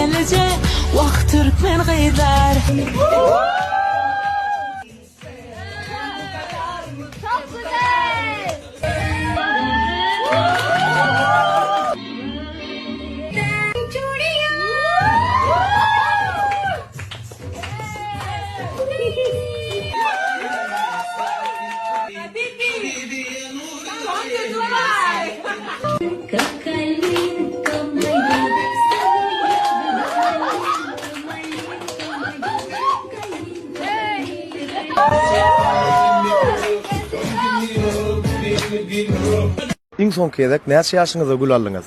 Elice Vakt Türkmen gıydar. Çok güzel. İň soňky edek näçe ýaşyňyzda gül aldyňyz?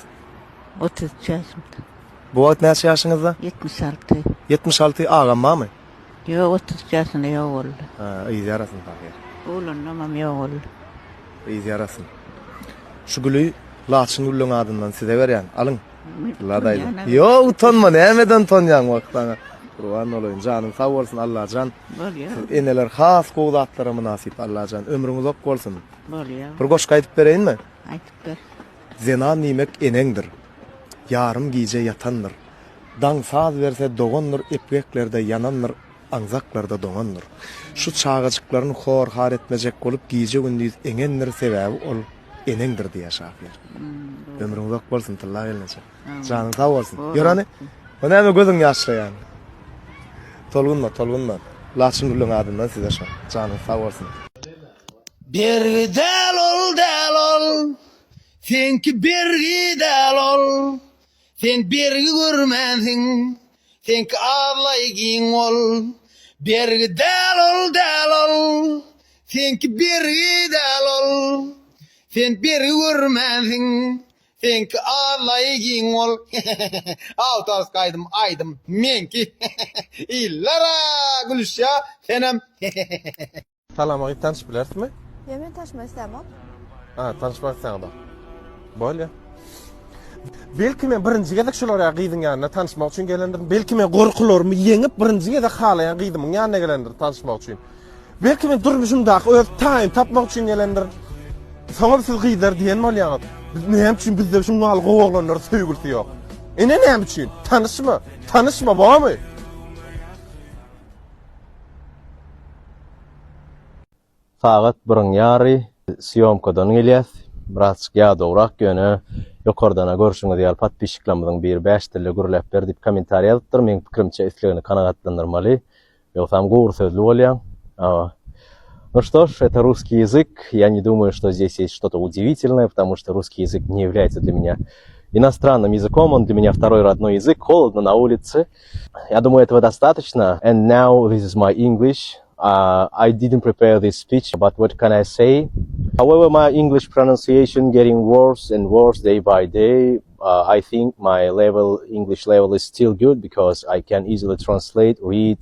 30 yaşımda. Bu wagt näçe ýaşyňyzda? 76. 76 agam barmy? Yo 30 yaşında yok oldu. Ha, iýi ýarasyn taýýar. Oğlum namam yok oldu. Iýi ýarasyn. Şu gülü Laçyn güllüň adyndan size berýän. Alyň. Ladaýdy. Yo, utanma, nämeden utanýaň wagtlaňa. Qurban olayım, canın sağ olsun Allah'can. Bol ya. Eneler has qowdatlara münasip Allah'can. Ömrüňiz uzak bolsun. Bol ya. Bir goşk aýdyp bereyinmi? Aytıp ver. Zena nimek enengdir. Yarım giýje yatandyr. Daň saz berse dogondur, epgeklerde yanandyr, aňzaklarda doňandyr. Şu çağaçyklaryny hor har etmejek bolup giýje gündüz eňendir sebäbi ol enengdir diýe şahyr. Ömrüň uzak bolsun tilla gelneçe. Janyň sağ bolsun. Ýörani. Bu näme gözüň ýaşlaýan? Tolgunma. Laçyn güllüň adyndan size şo. Janyň sağ bolsun. Bir del ol, senki bir del ol, sen bir görmezsin, senki ağlaygin ol. Bir del ol, senki bir del ol, sen bir görmezsin, senki ağlaygin ol. Altas kaydım aydım menki, illara gülüşya senem. Salam aýyp tanış bilersizmi? Yemin taşma istemem. Ha, tanışmak istedim. Böyle. Belki men birinci gezek şolara gyýdyň ýanyna tanışmak üçin gelendir. Belki men gorkularmy ýeňip birinci gezek halaýan gyýdymyň ýanyna gelendir tanışmak üçin. Belki men durmuşymda öz taýym tapmak üçin gelendir. Soňra siz gyýdar diýen bolýaňyz. Biz näme üçin bizde şu mal gowaglanlar söýgülsi ýok. Ene näme üçin? Tanışma barmy? Sagat 1:30 syomkadan gelýär. Birazçyk ýa-dograk ýöne ýokardana görüşüňiz ýaly patpişiklamyň bir 5 tilli gürläp berdi kommentarí ýazypdyr. Men pikirimçe islegini kanagatlandyrmaly. Ýoksam gowru sözlü bolýan. Ну что ж, это русский язык. Я не думаю, что здесь есть что-то удивительное, потому что русский язык не является для меня иностранным языком, он для меня второй родной язык. Холодно на улице. Я думаю, этого достаточно. And now this is my English. I didn't prepare this speech, but what can I say? However, my English pronunciation getting worse and worse day by day. I think my English level is still good because I can easily translate, read,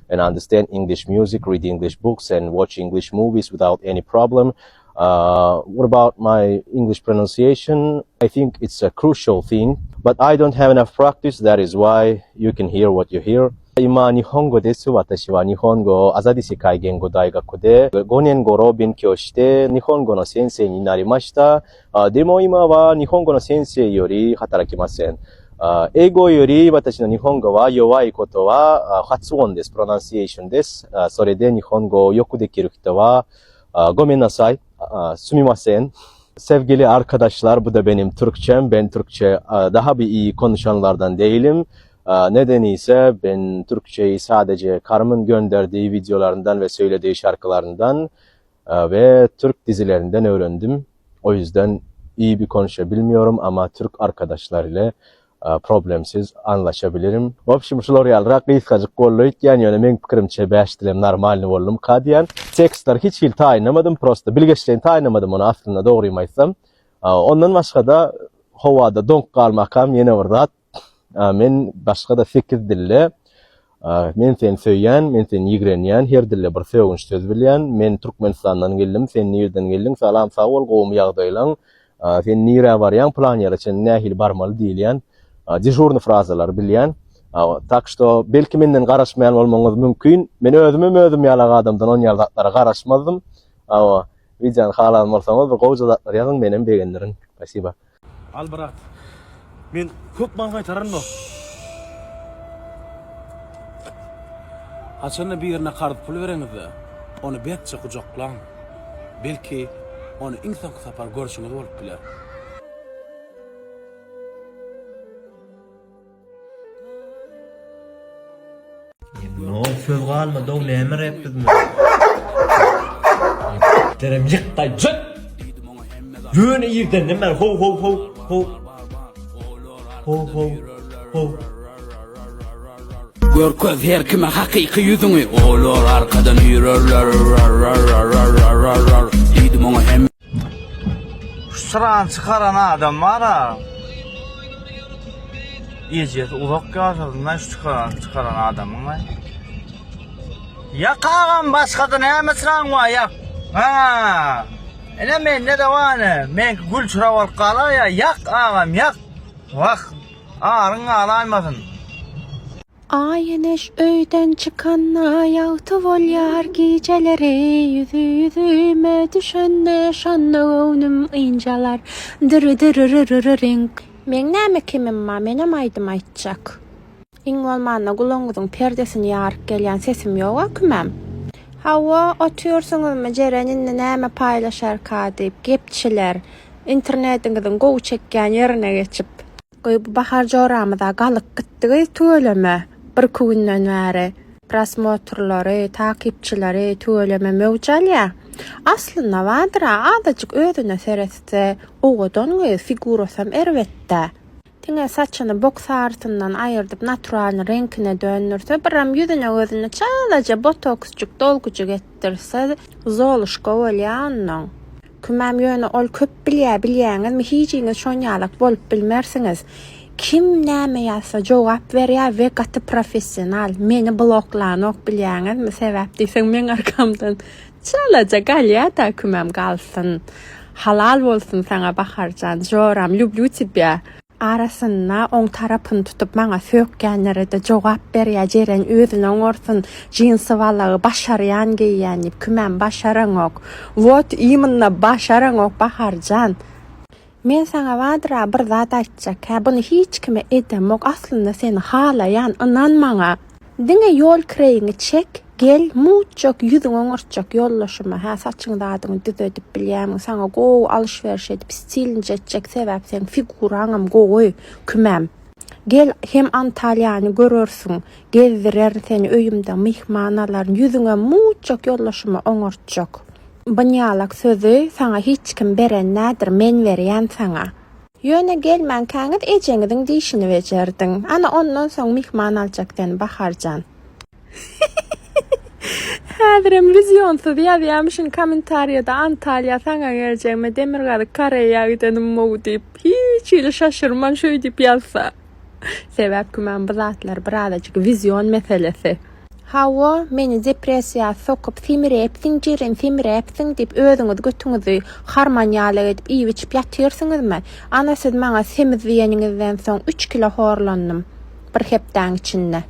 and understand English music, read English books, and watch English movies without any problem. What about my English pronunciation? I think it's a crucial thing, but I don't have enough practice. That is why you can hear what you hear. 今、日本語です。私は日本語をアザディ世界言語大学で5年頃勉強して日本語の先生になりました。でも今は日本語の先生より働きません。英語より私の日本語は弱いことは発音です。プロナンシエーションです。それで日本語をよくできる人はごめんなさい。すみません. Sevgili arkadaşlar, bu da benim Türkçem. Ben Türkçe daha bir iyi konuşanlardan değilim. Nedeni ise ben Türkçeyi sadece karımın gönderdiği videolarından ve söylediği şarkılarından ve Türk dizilerinden öğrendim. O yüzden iyi bir konuşabilmiyorum ama Türk arkadaşlar ile problemsiz anlaşabilirim. В общем, şular ýalrak gysgaçyk bolýar. Ýani men pikirimçe 5 dilem normalny boldum. Kadiýan tekstler hiç hil taýynamadım, prosta bilgeçlerini taýynamadım onu aslında dogry aýtsam. Ondan başga da howada donk galmakam ýene bir zat. Men başga da 8 dille men sen söýýän, men sen ýigrenýän, her dille bir söýgünç söz bilýän. Men Türkmenistandan geldim, sen nerden geldin? Salam, sag bol, gowum ýagdaýlaň. Sen nire barýan, plan ýaraçan nähil barmaly diýilýän. Dejurny frazalar bilýän. Tak što belki menden garaşmaýan bolmaňyz mümkin. Men özüm ýalag adamdan on ýalatlara garaşmazdym. Videony halan bolsaňyz bir gowja zatlar ýazyň menem begenlerin. Spasiba. Albrat. Men köp maňa taranma. Haçanna birine qardy pul bereňizde, onu betçe kucaklaň. Belki onu insan sapar görüşüňiz bolup biler. No söz galma dog näme repdizmi? Terem yıktay çık. Yöne yerden ne mer ho. Görköz her kime hakyky yüzüňi olar arkadan yürürler. Diýdim oňa hem Sıran çıkaran adam var ha. İyice uzak yaşadığından şu çıkaran adamın var. Yakağın başkadan hemen sıran var yak. Ha. Men ne de var ne? Men gül çıraval kala ya yak ağam yak. Bak ağrın ağlaymasın. Ayneş öyden çıkanna yağtı volyar geceleri yüzüme düşenne şanna önüm incalar dırırırırırırın. Men näme kimim ma menem aydım aytjak. İň bolmanda gulaňyzyň perdesini ýaryp gelýän sesim ýok kümem. Hawa oturýarsyňyzmy jereninle näme paýlaşar kadyp gepçiler internetiňizden gowy çekýän ýerine geçip bu bahar joramyda galyk gitdi tööleme. Bir günden bäri prosmotrlary, takipçileri tööleme mewjal ya. Aslında vardır adacık ödüne seretse oğudan figurasam ervette. Tine saçını boks artından ayırdıp naturalini renkine döndürse biram yüzüne özüne çalaca botokscuk dolgucuk ettirse zoluşka olyanın. Kümem yönü ol köp bilýäňiz mi hiçiňiz şonýalak bolup bilmersiniz. Kim näme ýasa jogap berýär we gaty professional meni bloklanyp bilýäňiz mi sebäp diýseň men arkamdan çalaja galýa kümem galsın. Halal bolsun sana baharcan joram lublю тебя. Arasynda oň tarapyny tutup maňa sökgenlere de jogap berýär jeren özüne oňorsun jinsy walagy başarýan geýýän kümem başaraňok. Wot imенно başaraňok baharjan. Men sana vadyra bir zat aýtjak. Ha buny hiç kime edemok. Aslında seni halayan inanmaňa. Diňe ýol kireýiňi çek. Gel muçok yüzüň oňarçak ýollaşyma. Ha saçyňy adyňy düzedip bilýämiň. Sana go alışveriş edip stilini çekjek sebäp sen figuraňam gowy kümem. Gel hem Antalyany görersiň. Gezdirer seni öýümde mihmanalar yüzüňe muçok ýollaşyma oňarçak. Banýalak sözü sana hiç kim beren nädir men berýän sana. Ýöne gelmän käňiz ejeňiziň diýişini bejerdiň. Ana ondan soň mihman aljak seni baharjan. Häzirem vizyonsuz ýazýamyşyň kommentariýada Antalya sana geljekme Demirgaly Koreýa gidenim mow diýip hiç ile şaşyrman şöý diýip ýazsa. Sebäp kümem bu zatlar birazajyk vizyon meselesi. Hawa meni depressiýa sokup simirepsiň jiren simirepsiň diýip özüňiz götüňizi harmoniýaly edip iýiçip ýatyrsyňyzmy? Ana siz maňa semiz diýeniňizden soň 3 kilo horlandym bir hepden içinde.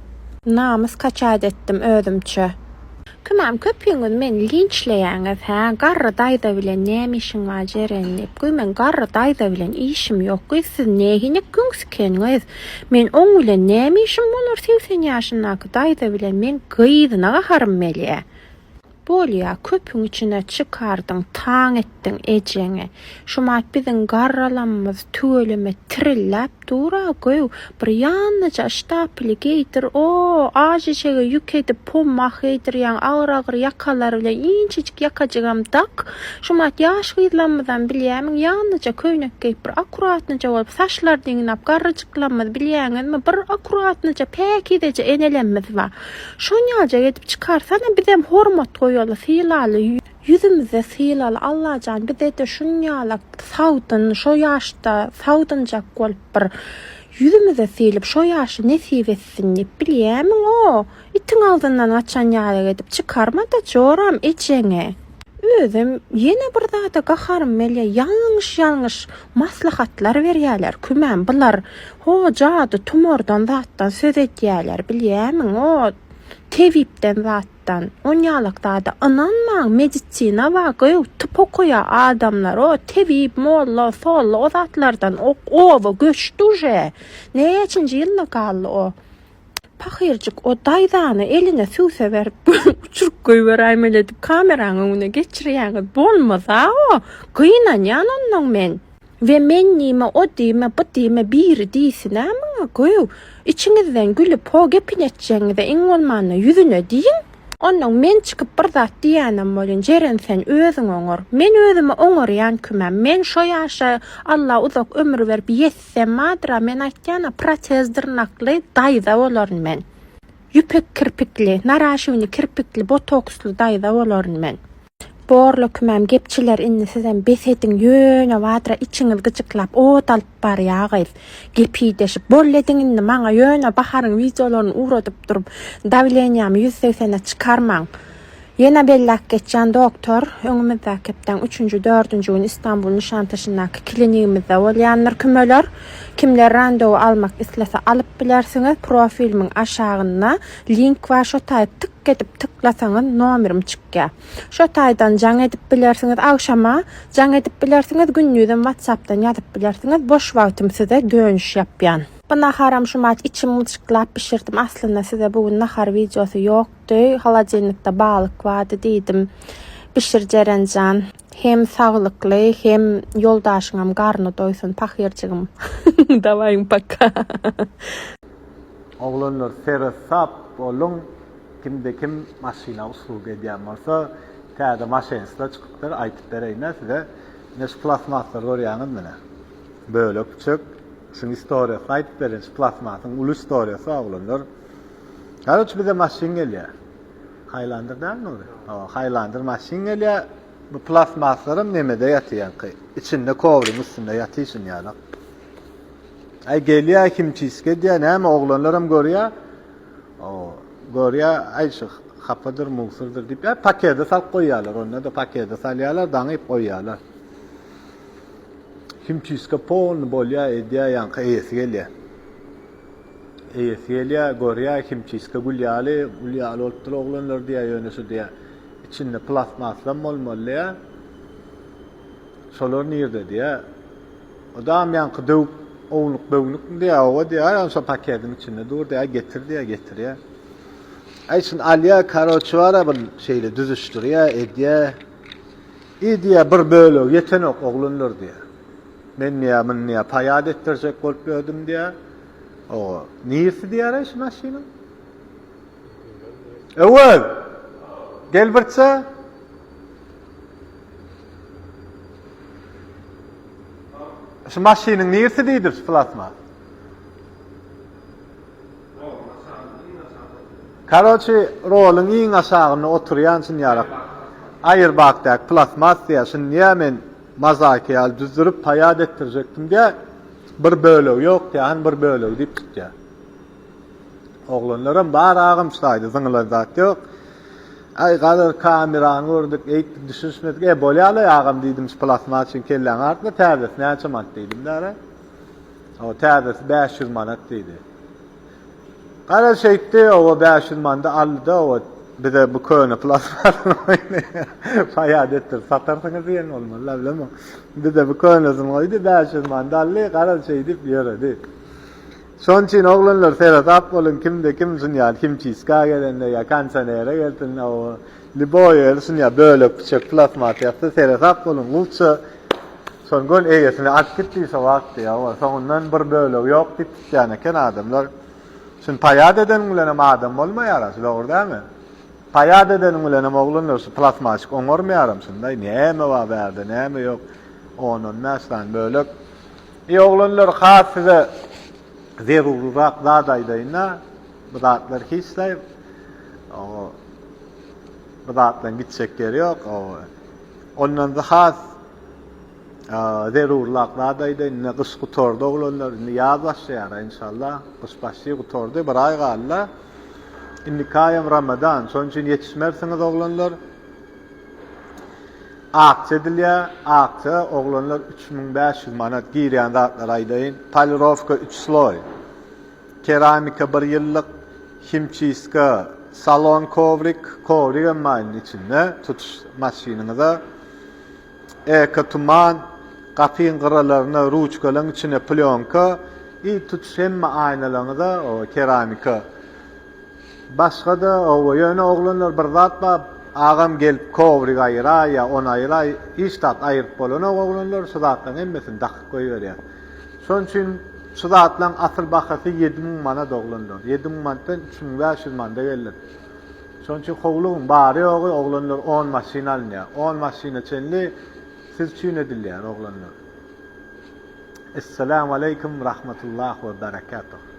Namys kaçad etdim özümçe. Kümem köpüňiz meni linçleýäňiz ha garry daýda bilen näme işiň bar jerenip. Men garry daýda bilen işim ýok. Siz nähine güňsükeniňiz? Men oň bilen näme işim bolar 80 ýaşyndaky daýda bilen men gyýdyna gaharym melýä. Bolýa köpüň içine çykardyň, taň etdiň ejeňe. Şumat biziň garralanmaz tööleme trillap dura goý. Bir ýanyja ştaply geýtir. O, aşeşege ýük edip pommak eýdirýän agyr ýakalar bilen inçicik ýakajygam tak. Şumat ýaş gyzlanmadan bilýämiň ýanyja köýnek geýip bir akuratnyja bolup saçlar diňnap garryjyklanmaz bilýäňizmi? Bir akuratnyja pek edeje enelenmez bar. Şonýaja edip çykarsana bizem hormat yola filaly yüzümüze filaly Allahjan bize de şunýalak sawdyn şo ýaşda sawdynjak bolup bir yüzümüze silip şo ýaşy nesip etsin diýip bilýämiň o itiň aldyndan açan ýaly edip çykarma da joram ejeňe. Özüm ýene bir zata gaharym melýär ýalňyş maslahatlar berýärler kümem bular hojady tumordan zatdan söz etýärler bilýämiň o tevipden zattan onýalykda da inanmaň medisina wagy tıp okuýa adamlar o tevip molla solla o zatlardan owa göçdüje näçinji ýylla galdy o Pahircik o daydany eline süse verip uçurup koyuveraymeledip kameranın önüne geçirýäňiz bolmasa o gynanýan ondan men. Ve men nime o diýme bu diýme biri diýsin ama goýu içiňizden gülüp ho gepinetjeňize iň bolmany ýüzüne diýin. Ondan men çıkıp bir zat diýänem bolyn jeren sen özüň oňor. Men özüme oňorýan kümem. Men şo ýaşa Allah uzak ömür berip ýetsem madra men aýtýana protezdirnakly daýda bolaryn men. Yüpek kirpikli, naraşyny kirpikli, botoksly daýda bolaryn men. Borla kümem gepçiler inni sizden besetin ýöne watra içiňiz gıçyklap o dalyp barýagyz. Gepideşip bolledinni maňa ýöne baharyň videolaryny uradyp durup davleniýamy 180'e çykarmaň. Yena bellak geçen doktor öňümizde kepden 3-nji 4-nji gün İstanbul Nişantaşyndaky klinikimizde bolýanlar kümeler kimler randewu almak islese alyp bilersiňiz profilimiň aşagyna link we şo taýy tık edip tıklasaňyz nomerim çykýar. Şo taýdan jaň edip bilersiňiz agşama, jaň edip bilersiňiz günnüden WhatsAppdan ýazyp bilersiňiz boş wagtym size dönüş yapýan. Bana haram şu maç içim mıçıklap pişirdim. Aslında size bugün nahar videosu yoktu. Halajenlikte balık vardı dedim. Pişir Cerencan. Hem sağlıklı hem yoldaşınam karnı doysun. Pahircigim. Davayın paka. Oğlanlar serasap olun. Kimde kim maşina usulü ediyen varsa təyədə maşinisler çıkıplar. Aytıp bereyine size neş plasmaslar görýäňiz mene. Böyle küçük. Şun istoriýasy aýdyp beren, plasmasyň ulu istoriýasy aglanlar. Garçy bize maşin gelýär. Highlander däl mi? Highlander maşin gelýär. Bu plasmaslarym nemede ýatýan? İçinde kovryň üstünde ýatyşyn ýaly. Ay gelýär kimçiske diýen hem oglanlarym görýär. Görýär aýşy hapadyr, mugsyrdyr diýip paketde salyp goýýarlar. Onda da paketde salýarlar, daňyp goýýarlar. Kimçiske pol bolýa edýär ýanky eýesi gelýär. Eýesi gelýär, görýär kimçiske gulýaly bolupdyr oglanlar diýär ýöneşi diýär. İçinde plasmaslan bolmaly. Şolar nirde diýär. Adam ýanky döwüp ownuk diýär, o diýär, şo paketin içinde dur diýär, getir diýär, getirýär. Aýşyn alýa karoçwara bu şeýle düzüşdirýär, edýär. Edýär bir bölük ýetenek oglanlar diýär. Men niye payad ettirecek bolup gördüm diye. O niyesi diýär şu maşina? Evet. Gel birçe. Şu maşinin niyesi diýdir plasma? Karoçy rolun iň aşagyna oturýan şun ýarak. Aýyrbakdak plasma diýär. Şun niye men mazakiyal düzdürüp payad ettirecektim diye bir bölüg yok diýen bir bölüg diýip tutýar. Oglanlarym bar agym şaýdy, zyňlar zat ýok. Ay galar kamerany gördük, eýtdik düşünmedik. Bolýaly agym diýdim plasma üçin kellen artda täze näçe manat diýdim däre. O täze 500 manat diýdi. Gara şeýtdi o 500 manat aldy o bize bu köne plasmasını payad ettir. Satarsanız yen olmalı, bilmem. Bize bu könesini koydu, 500 mandalli, karar şey deyip yöredi. Şon için oglanlar serasap bolun, kimde kimsin ya, kim çizka gelende ya, kansanere geldin, o liboya elsin ya, böyle küçük plasmat yaptı, serasap bolun, kulça, son gün egesini at gittiyse vakti ya, sonundan bir böyle yok deyip yani ken adamlar, şimdi payad edenlerim adam olmayar aslında orada mı? Payad edenlerim oglanlar plasmatik oňormaýarym şunda, näme var berde, näme yok, onun nästan böyle. Oglanlar has size zerurrak zadaýdaýna, bu zatlar hiçler, o bu zatdan gitsek gerek, ondan da has zerurrak zadaýdaýna gys gutorda oglanlar ýaz başlaýar inşallah, gys başlaýar gutorda bir ay galla. Indi kayam Ramazan, şon üçin yetişmersiňiz oglanlar. Akça edilýär, akça oglanlar 3500 manat girýän zatlar aýdaýyn. Polirovka 3 sloy. Keramika 1 ýyllyk, himçiska, salon kovrik, kovrig emaň içinde tutuş maşininiňizde. Ekatuman, gapyň gyralaryna ruçkalaryň içine plyonka, tutuş hemme aýnalaryňyza o keramika Başga da o ýöne oglanlar bir zat bar. Agam gelip kovri ayıra ya on ayıra hiç tat ayırıp bolana oglanlar şu zatdan hemmesini dakıp koyuverýär. Şoň üçin şu zatlaň asyl bahasy 7000 manat oglanlar. 7000 manatdan 3500 manat gelir. Şoň üçin howlugyň bary ýogy oglanlar 10 maşina alýar. 10 maşina çenli siz çün edilýär oglanlar. Assalamu aleykum rahmetullahi ve berekatuh.